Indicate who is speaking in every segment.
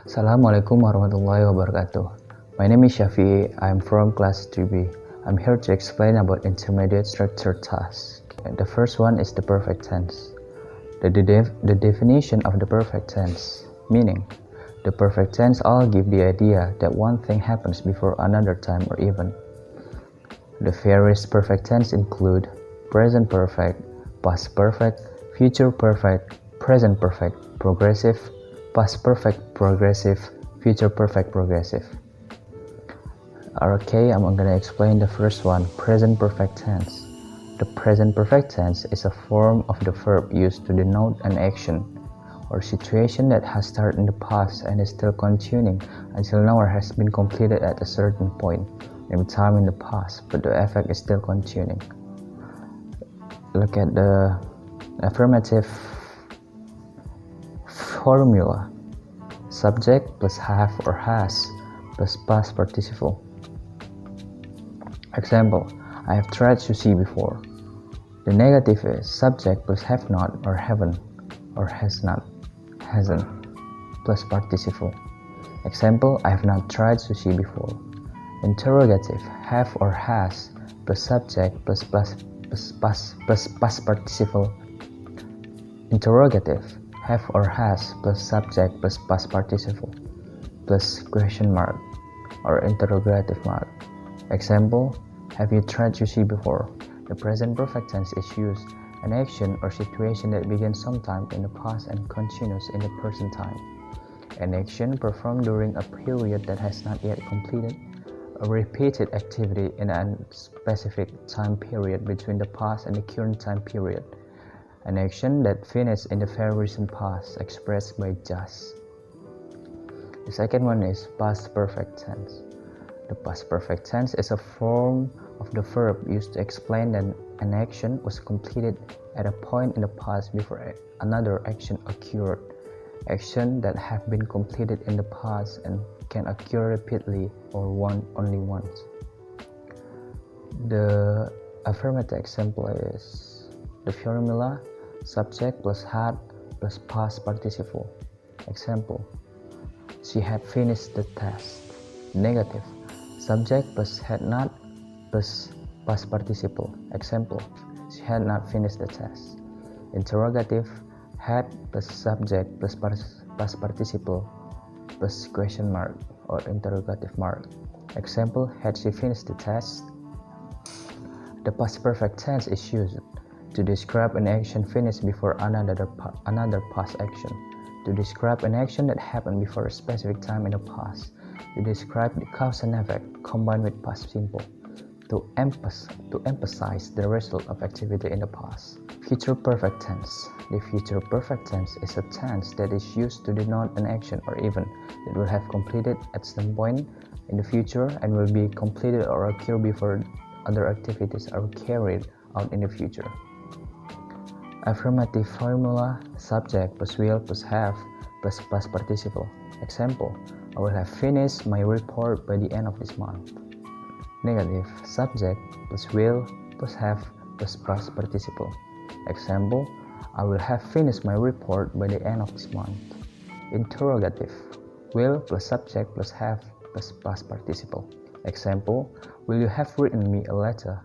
Speaker 1: Assalamualaikum warahmatullahi wabarakatuh. My name is Shafi'i. I'm from class 3B. I'm here to explain about intermediate structure tasks. The first one is the perfect tense. The definition of the perfect tense, meaning the perfect tense all give the idea that one thing happens before another time or event. The various perfect tense include present perfect, past perfect, future perfect, present perfect, progressive, past perfect progressive, future perfect progressive. Okay, I'm gonna explain the first one, present perfect tense. The present perfect tense is a form of the verb used to denote an action or situation that has started in the past and is still continuing until now or has been completed at a certain point in time in the past, but the effect is still continuing. Look at the affirmative formula. Subject plus have or has plus past participle. Example, I have tried sushi before. The negative is subject plus have not or haven't or has not, hasn't plus participle. Example, I have not tried sushi before. Interrogative, have or has plus subject plus past participle. Interrogative, have or has plus subject plus past participle plus question mark or interrogative mark. Example, have you tried sushi before? The present perfect tense is used, an action or situation that began sometime in the past and continues in the present time. An action performed during a period that has not yet completed, a repeated activity in a specific time period between the past and the current time period. An action that finished in the very recent past, expressed by just. The second one is past perfect tense. The past perfect tense is a form of the verb used to explain that an action was completed at a point in the past before another action occurred. Actions that have been completed in the past and can occur repeatedly or only once. The affirmative example is the formula subject plus had plus past participle. Example, she had finished the test. Negative, subject plus had not plus past participle. Example, she had not finished the test. Interrogative, had plus subject plus past participle plus question mark or interrogative mark. Example, had she finished the test? The past perfect tense is used to describe an action finished before another past action, to describe an action that happened before a specific time in the past, to describe the cause and effect combined with past simple, to emphasize the result of activity in the past. Future perfect tense. The future perfect tense is a tense that is used to denote an action or event that will have completed at some point in the future and will be completed or occur before other activities are carried out in the future. Affirmative formula subject plus will plus have plus past participle. Example, I will have finished my report by the end of this month. Negative, subject plus will plus have plus past participle. Example, I will have finished my report by the end of this month. Interrogative, will plus subject plus have plus past participle. Example, will you have written me a letter?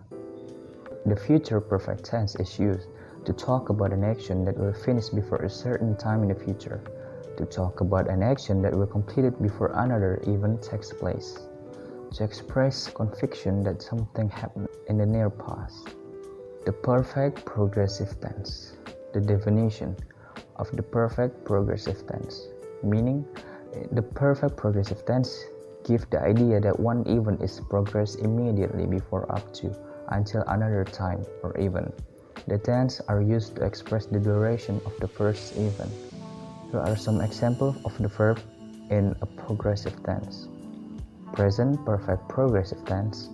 Speaker 1: The future perfect tense is used to talk about an action that will finish before a certain time in the future, to talk about an action that will complete it before another event takes place, to express conviction that something happened in the near past. The perfect progressive tense. The definition of the perfect progressive tense, meaning the perfect progressive tense gives the idea that one event is progressed immediately before up to until another time or event. The tense are used to express the duration of the first event. Here are some examples of the verb in a progressive tense. Present perfect progressive tense,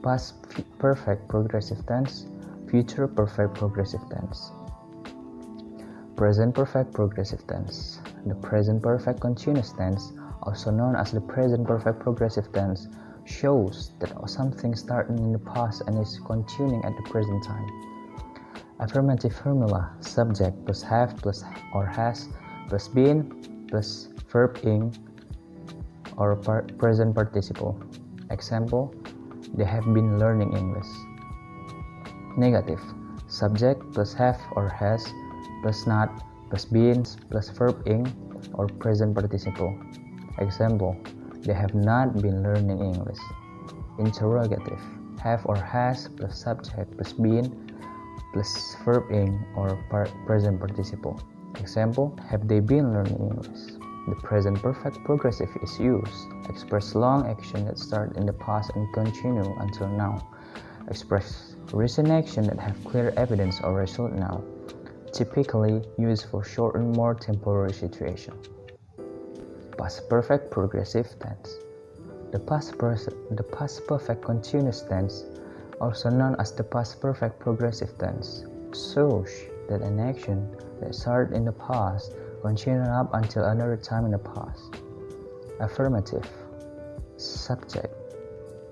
Speaker 1: past perfect progressive tense, future perfect progressive tense. Present perfect progressive tense. The present perfect continuous tense, also known as the present perfect progressive tense, shows that something started in the past and is continuing at the present time. Affirmative formula subject plus have plus or has plus been plus verb ing or present participle. Example, they have been learning English. Negative, subject plus have or has plus not plus been plus verb ing or present participle. Example, they have not been learning English. Interrogative, have or has plus subject plus been plus verb ing or present participle. Example, have they been learning English? The present perfect progressive is used. Express long action that start in the past and continue until now. Express recent action that have clear evidence or result now. Typically used for short and more temporary situation. Past perfect progressive tense. The past perfect continuous tense, also known as the past perfect progressive tense, shows that an action that started in the past continued up until another time in the past. Affirmative, subject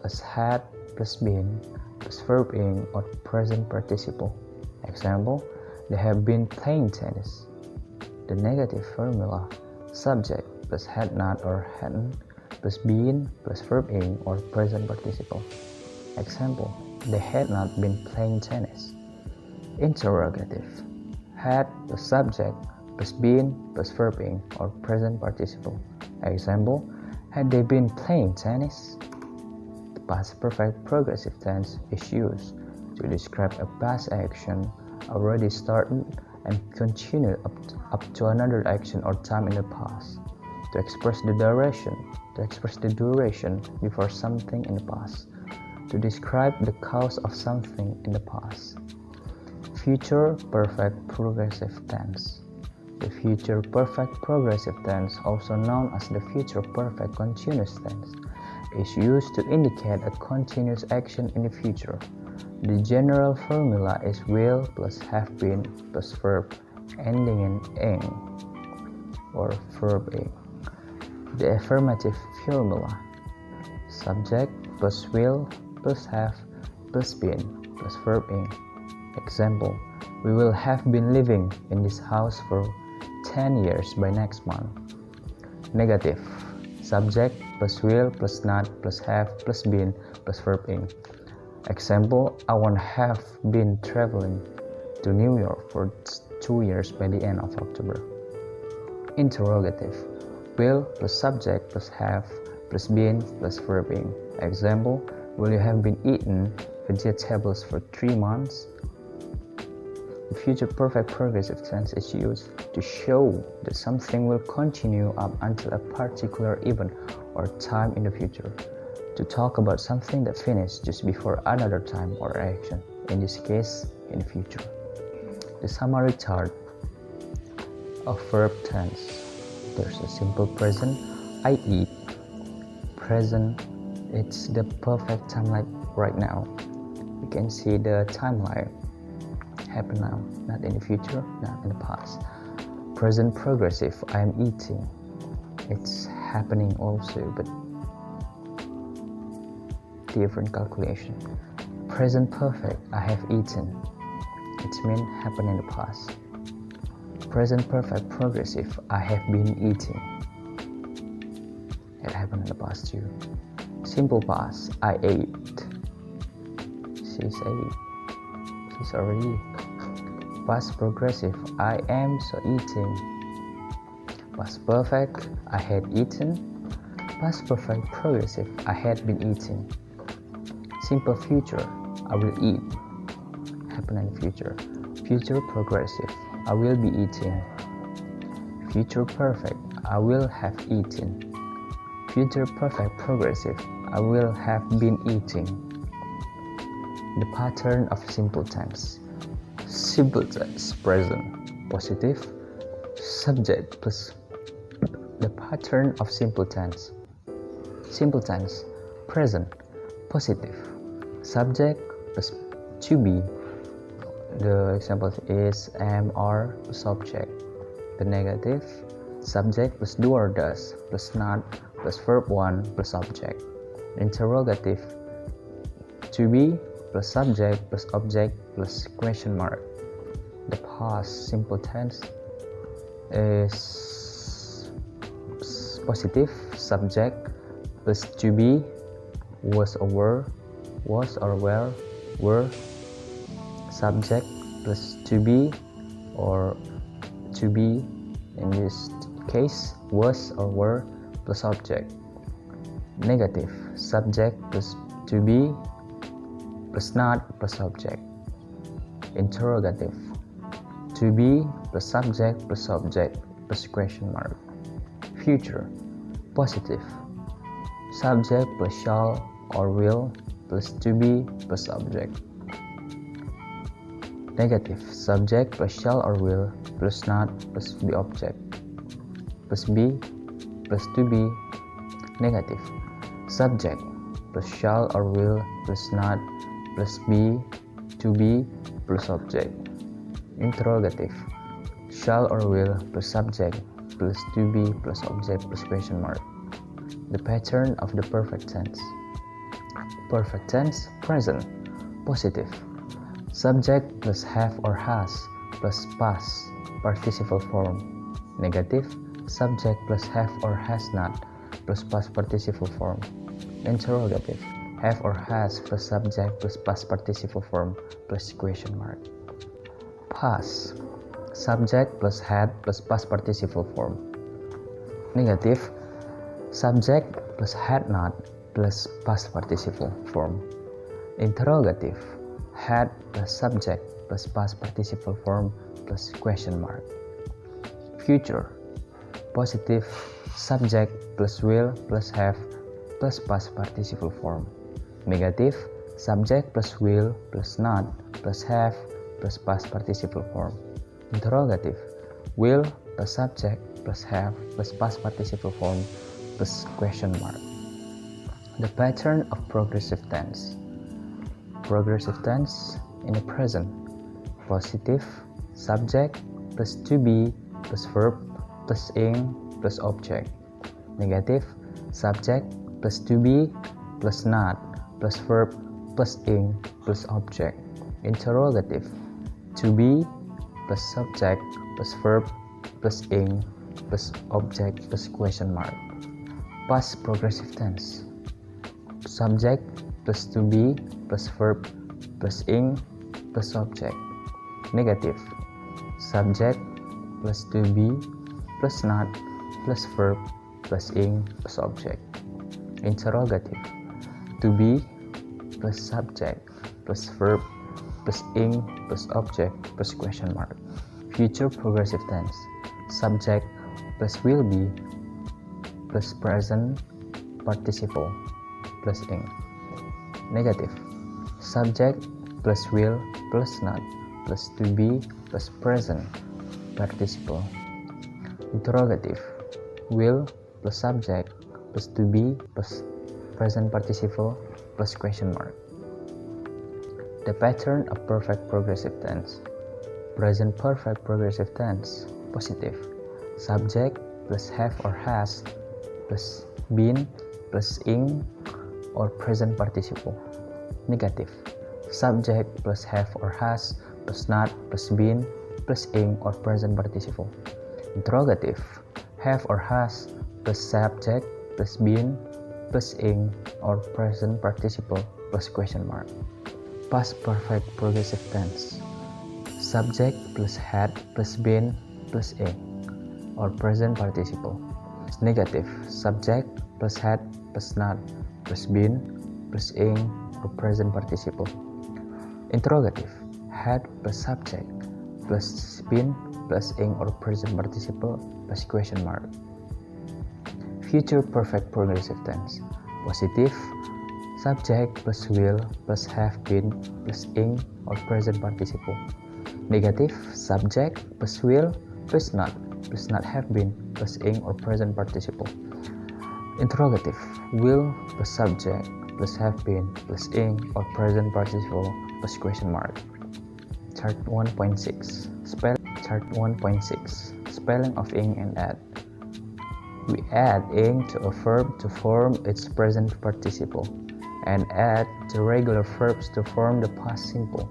Speaker 1: plus had plus been plus verb ing or present participle. Example, they have been playing tennis. The negative formula, subject plus had not or hadn't plus been plus verb ing or present participle. Example, they had not been playing tennis. Interrogative, had plus subject plus been plus verb ing or present participle. Example, had they been playing tennis? The past perfect progressive tense is used to describe a past action already started and continued up to another action or time in the past. To express the duration before something in the past. To describe the cause of something in the past. Future perfect progressive tense. The future perfect progressive tense, also known as the future perfect continuous tense, is used to indicate a continuous action in the future. The general formula is will plus have been plus verb ending in ing or verb ing. The affirmative formula, subject plus will plus have plus been plus verb ing. Example, we will have been living in this house for 10 years by next month. Negative, subject plus will plus not plus have plus been plus verb ing. Example, I won't have been traveling to New York for 2 years by the end of October. Interrogative, will plus subject plus have plus been plus verb ing. Example, will you have been eating vegetables for 3 months? The future perfect progressive tense is used to show that something will continue up until a particular event or time in the future. To talk about something that finished just before another time or action, in this case, in the future. The summary chart of verb tense. There's a simple present, I eat. Present, it's the perfect time like right now. You can see the timeline happen now, not in the future, not in the past. Present progressive, I am eating. It's happening also, but different calculation. Present perfect, I have eaten. It means happen in the past. Present perfect progressive, I have been eating. It happened in the past too. Simple past, I ate. She's ate. She's already. Past progressive, I am so eating. Past perfect, I had eaten. Past perfect progressive, I had been eating. Simple future, I will eat. Happen in the future. Future progressive, I will be eating. Future perfect, I will have eaten. Future perfect progressive, I will have been eating. The pattern of simple tense. Simple tense, present, positive, subject plus the pattern of simple tense. Simple tense, present, positive, subject plus to be. The example is am, are, subject. The negative, subject plus do or does plus not plus verb 1 plus object. Interrogative, to be plus subject plus object plus question mark. The past simple tense is Positive subject plus to be, was or were, were. Subject plus to be or to be, in this case was or were plus object. Negative subject plus to be plus not plus object. Interrogative to be plus subject plus object plus question mark. Future positive subject plus shall or will plus to be plus object. Negative subject plus shall or will plus not plus the object plus be plus to be. Negative subject plus shall or will plus not plus be to be plus object. Interrogative shall or will plus subject plus to be plus object plus question mark. The pattern of the perfect tense. Perfect tense present positive subject plus have or has plus past participle form. Negative subject plus have or has not plus past participle form. Interrogative have or has plus subject plus past participle form plus question mark. Past subject plus had plus past participle form. Negative subject plus had not plus past participle form. Interrogative had plus subject plus past participle form plus question mark. Future positive subject plus will plus have plus past participle form. Negative subject plus will plus not plus have plus past participle form. Interrogative will plus subject plus have plus past participle form plus question mark. The pattern of progressive tense. Progressive tense in the present. Positive subject plus to be plus verb plus ing plus object. Negative subject plus to be plus not plus verb plus ing plus object. Interrogative to be plus subject plus verb plus ing plus object plus question mark. Past progressive tense. Subject plus to be plus verb plus ing plus object. Negative subject plus to be plus not plus verb plus ing plus object. Interrogative to be plus subject plus verb plus ing plus object plus question mark. Future progressive tense. Subject plus will be plus present participle plus ing. Negative subject plus will plus not plus to be plus present participle. Interrogative will plus subject plus to be plus present participle plus question mark. The pattern of perfect progressive tense. Present perfect progressive tense. Positive subject plus have or has plus been plus ing or present participle. Negative subject plus have or has plus not plus been plus ing or present participle. Interrogative have or has plus subject plus been plus ing or present participle plus question mark. Past perfect progressive tense. Subject plus had plus been plus ing or present participle. Negative subject plus had plus not plus been plus ing or present participle. Interrogative had plus subject plus been plus ing or present participle plus question mark. Future perfect progressive tense. Positive subject plus will plus have been plus ing or present participle. Negative subject plus will plus not have been plus ing or present participle. Interrogative will plus subject plus have been plus ing or present participle plus question mark. Chart 1.6 Chart 1.6 Spelling of ing and add. We add ing to a verb to form its present participle and add to regular verbs to form the past simple.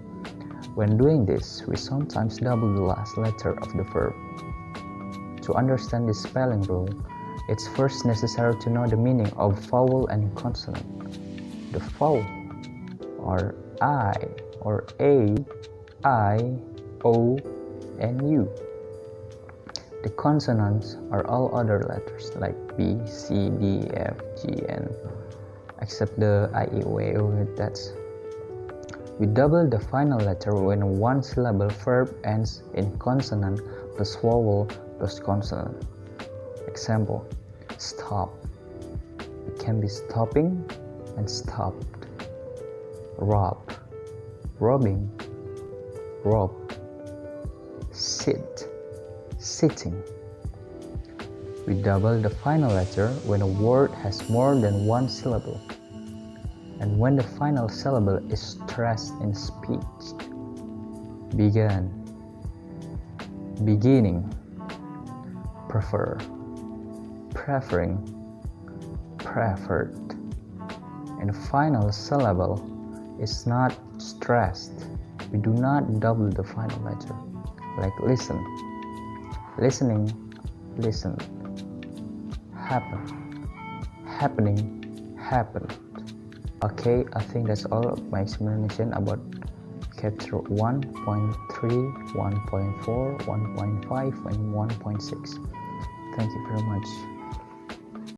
Speaker 1: When doing this, we sometimes double the last letter of the verb. To understand this spelling rule, it's first necessary to know the meaning of vowel and consonant. The vowel are I or A, I, O, and U. The consonants are all other letters like B, C, D, F, G, N, except the I, E, O, A, O. That's. We double the final letter when a one-syllable verb ends in consonant plus vowel plus consonant. Example: stop. It can be stopping and stopped. Rob, robbing, robbed. Sit, sitting. We double the final letter when a word has more than one syllable, and when the final syllable is stressed in speech. Began, beginning, prefer, preferring, preferred, and the final syllable is not stressed. We do not double the final letter, like listen, listening, listened, happen, happening, happened. Okay, I think that's all of my explanation about chapter 1.3, 1.4, 1.5, and 1.6. Thank you very much.